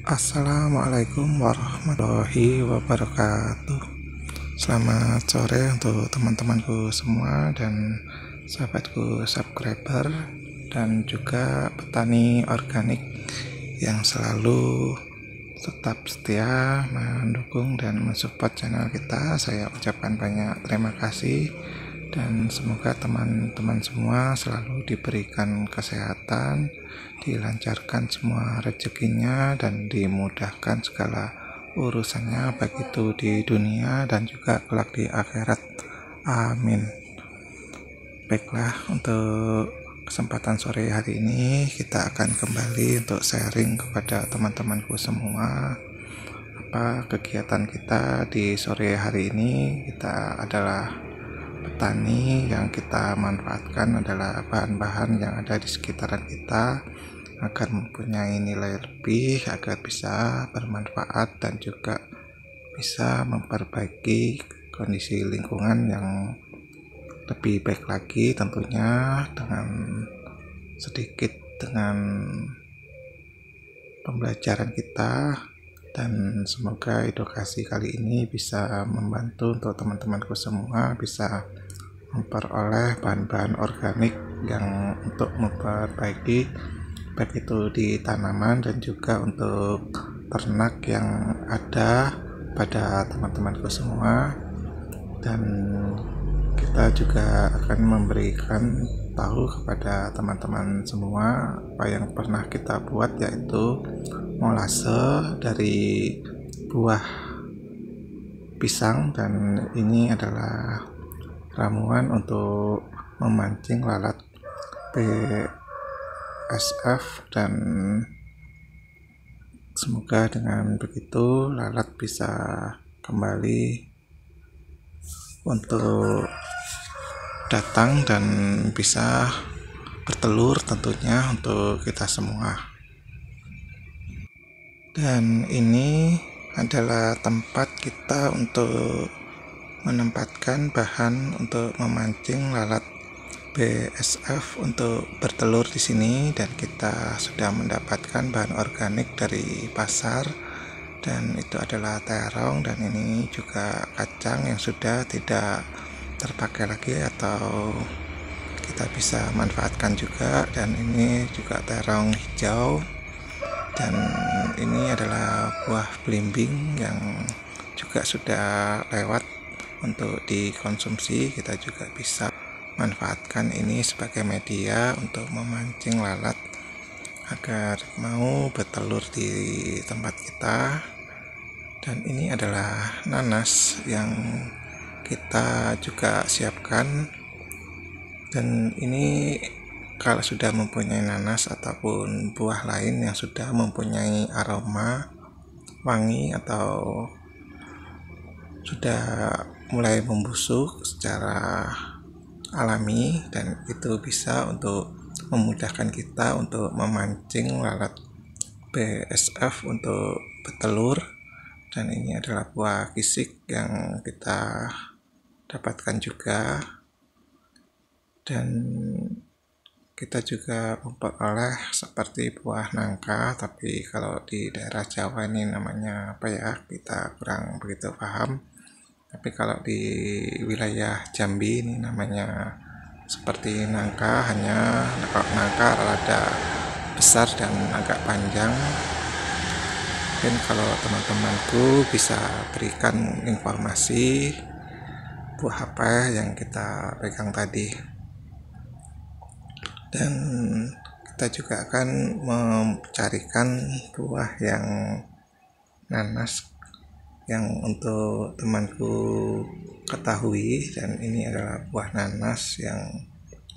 Assalamualaikum warahmatullahi wabarakatuh. Selamat sore untuk teman-temanku semua dan sahabatku subscriber dan juga petani organik yang selalu tetap setia mendukung dan mensupport channel kita. Saya ucapkan banyak terima kasih dan semoga teman-teman semua selalu diberikan kesehatan, dilancarkan semua rezekinya dan dimudahkan segala urusannya, baik itu di dunia dan juga kelak di akhirat. Amin. Baiklah, untuk kesempatan sore hari ini kita akan kembali untuk sharing kepada teman-temanku semua apa kegiatan kita di sore hari ini. Kita adalah petani, yang kita manfaatkan adalah bahan-bahan yang ada di sekitaran kita agar mempunyai nilai lebih, agar bisa bermanfaat dan juga bisa memperbaiki kondisi lingkungan yang lebih baik lagi, tentunya dengan pembelajaran kita. Dan semoga edukasi kali ini bisa membantu untuk teman-temanku semua bisa memperoleh bahan-bahan organik yang untuk memperbaiki baik itu di tanaman dan juga untuk ternak yang ada pada teman-temanku semua. Dan kita juga akan memberikan tahu kepada teman-teman semua apa yang pernah kita buat, yaitu molase dari buah pisang, dan ini adalah ramuan untuk memancing lalat BSF, dan semoga dengan begitu lalat bisa kembali untuk datang dan bisa bertelur tentunya untuk kita semua. Dan ini adalah tempat kita untuk menempatkan bahan untuk memancing lalat BSF untuk bertelur di sini, dan kita sudah mendapatkan bahan organik dari pasar, dan itu adalah terong, dan ini juga kacang yang sudah tidak terpakai lagi atau kita bisa manfaatkan juga, dan ini juga terong hijau, dan ini adalah buah belimbing yang juga sudah lewat untuk dikonsumsi. Kita juga bisa manfaatkan ini sebagai media untuk memancing lalat agar mau bertelur di tempat kita. Dan ini adalah nanas yang kita juga siapkan, dan ini kalau sudah mempunyai nanas ataupun buah lain yang sudah mempunyai aroma wangi atau sudah mulai membusuk secara alami, dan itu bisa untuk memudahkan kita untuk memancing lalat BSF untuk bertelur. Dan ini adalah buah kisik yang kita dapatkan juga, dan kita juga memperoleh seperti buah nangka, tapi kalau di daerah Jawa ini namanya apa ya, kita kurang begitu paham. Tapi kalau di wilayah Jambi ini namanya seperti nangka, hanya nangka rada besar dan agak panjang. Mungkin kalau teman-temanku bisa berikan informasi buah apa yang kita pegang tadi. Dan kita juga akan mencarikan buah yang nanas yang untuk temanku ketahui, dan ini adalah buah nanas yang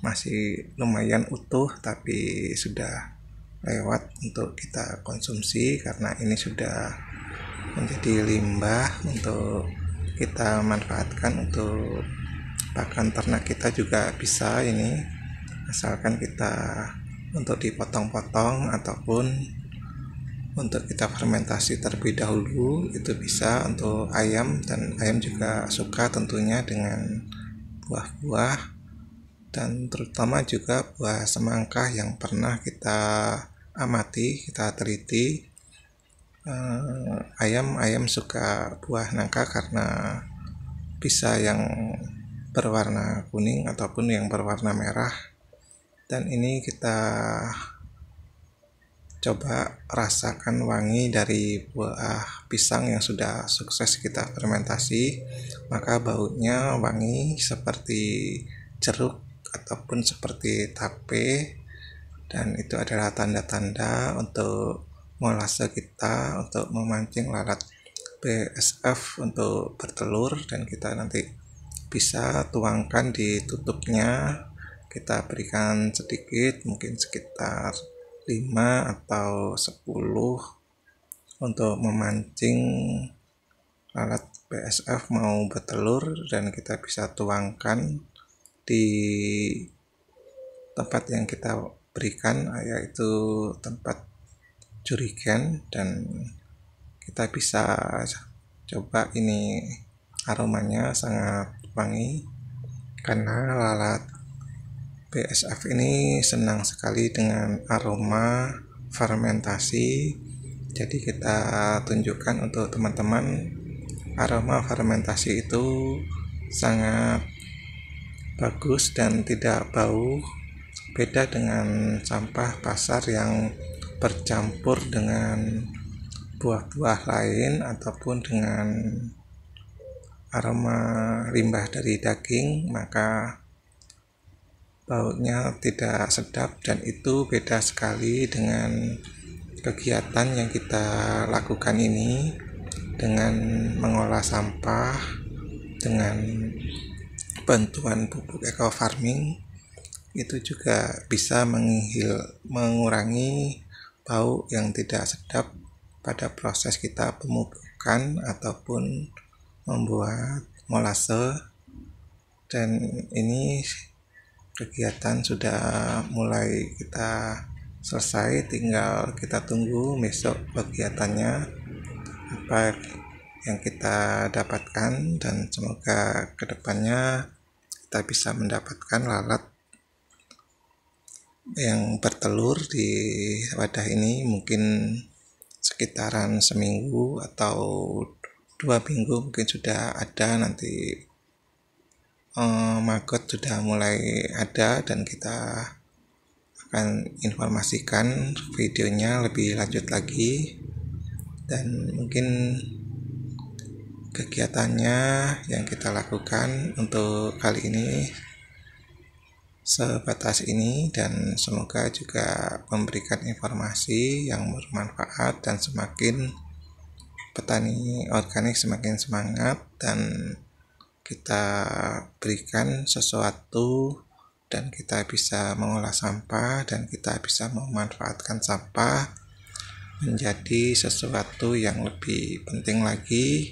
masih lumayan utuh tapi sudah lewat untuk kita konsumsi, karena ini sudah menjadi limbah untuk kita manfaatkan untuk pakan ternak kita juga bisa ini, asalkan kita untuk dipotong-potong ataupun untuk kita fermentasi terlebih dahulu, itu bisa untuk ayam, dan ayam juga suka tentunya dengan buah-buah, dan terutama juga buah semangka yang pernah kita amati, kita teliti. ayam suka buah nangka karena bisa yang berwarna kuning ataupun yang berwarna merah. Dan ini kita coba rasakan wangi dari buah pisang yang sudah sukses kita fermentasi, maka baunya wangi seperti jeruk ataupun seperti tape, dan itu adalah tanda-tanda untuk molase kita untuk memancing lalat BSF untuk bertelur, dan kita nanti bisa tuangkan di tutupnya. Kita berikan sedikit, mungkin sekitar 5 atau 10 untuk memancing lalat BSF mau bertelur, dan kita bisa tuangkan di tempat yang kita berikan, yaitu tempat jurigen, dan kita bisa coba. Ini aromanya sangat wangi karena lalat BSF ini senang sekali dengan aroma fermentasi. Jadi kita tunjukkan untuk teman-teman, aroma fermentasi itu sangat bagus dan tidak bau, beda dengan sampah pasar yang bercampur dengan buah-buah lain ataupun dengan aroma limbah dari daging, maka baunya tidak sedap. Dan itu beda sekali dengan kegiatan yang kita lakukan ini dengan mengolah sampah dengan bantuan pupuk eco farming. Itu juga bisa mengurangi bau yang tidak sedap pada proses kita pemupukan ataupun membuat molase. Dan ini kegiatan sudah mulai kita selesai, tinggal kita tunggu besok kegiatannya apa yang kita dapatkan, dan semoga kedepannya kita bisa mendapatkan lalat yang bertelur di wadah ini. Mungkin sekitaran seminggu atau 2 minggu mungkin sudah ada, nanti maggot sudah mulai ada, dan kita akan informasikan videonya lebih lanjut lagi. Dan mungkin kegiatannya yang kita lakukan untuk kali ini sebatas ini, dan semoga juga memberikan informasi yang bermanfaat dan semakin petani organik semakin semangat, dan kita berikan sesuatu dan kita bisa mengolah sampah dan kita bisa memanfaatkan sampah menjadi sesuatu yang lebih penting lagi,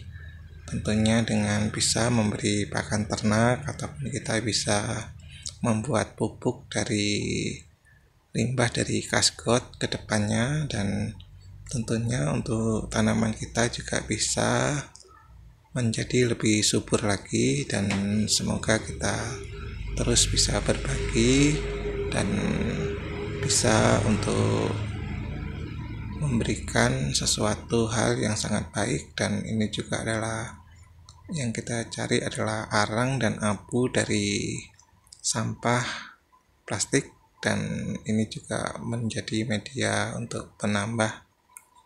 tentunya dengan bisa memberi pakan ternak ataupun kita bisa membuat pupuk dari limbah dari kasgot ke depannya. Dan tentunya untuk tanaman kita juga bisa menjadi lebih subur lagi, dan semoga kita terus bisa berbagi dan bisa untuk memberikan sesuatu hal yang sangat baik. Dan ini juga adalah yang kita cari adalah arang dan abu dari sampah plastik, dan ini juga menjadi media untuk penambah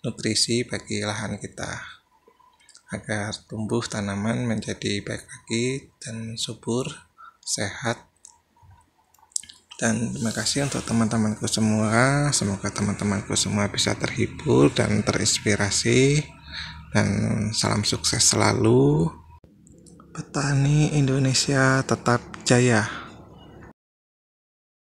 nutrisi bagi lahan kita agar tumbuh tanaman menjadi baik lagi dan subur, sehat. Dan terima kasih untuk teman-temanku semua. Semoga teman-temanku semua bisa terhibur dan terinspirasi, dan salam sukses selalu. Petani Indonesia tetap jaya.